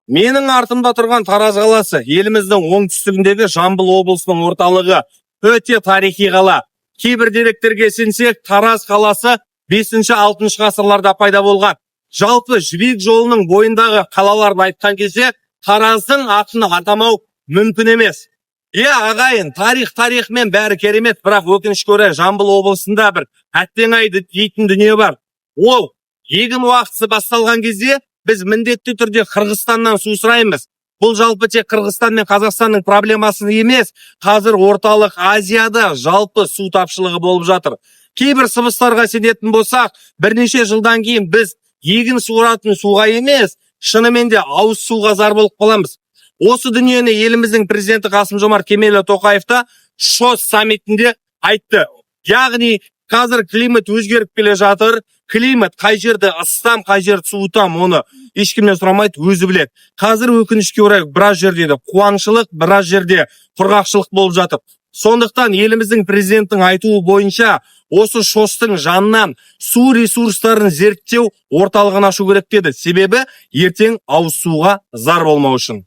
Менің артымда тұрған Тараз қаласы еліміздің оңтүстігіндегі Жамбыл облысының орталығы, өте тарихи қала. Кейбір деректерге сенсек, Тараз қаласы 5-6 ғасырларда пайда болған. Жалпы Жібек жолының бойындағы қалаларын айтқан кезде Тараздың атын атамау мүмкін емес. Ағайын, тарихымен бәрі керемет, бірақ өкінішке орай Жамбыл облысында бір әттең-ай дейтін дүние бар. Ол егін уақыты басталған кезде біз міндетті түрде Қырғызстаннан су сұраймыз. Бұл жалпы тек Қырғызстан мен Қазақстанның проблемасы емес, қазір орталық Азияда жалпы су тапшылығы болып жатыр. Кейбір сыбыстарға сенетін болсақ, бірнеше жылдан кейін біз егін суаратын суға емес, шынымен де ауыз суға зар болып қаламыз. Осы дүниені еліміздің президенті Қасым-Жомарт Кемелұлы Тоқаев та ШОС саммитінде айтты. Яғни қазір климат өзгеріп келе жатыр. Климат қай жерде ыстам, қай жерде суытам, оны ешкімнен сұрамайды, өзі біледі. Қазір өкінішке орай біраз жерде қуаңшылық, біраз жерде құрғақшылық болып жатыр. Сондықтан еліміздің президенттің айтуы бойынша осы ШОСтың жанынан су ресурстарын зерттеу орталығын ашу керек деді. Себебі ертең ауыз суға зар болмау үшін.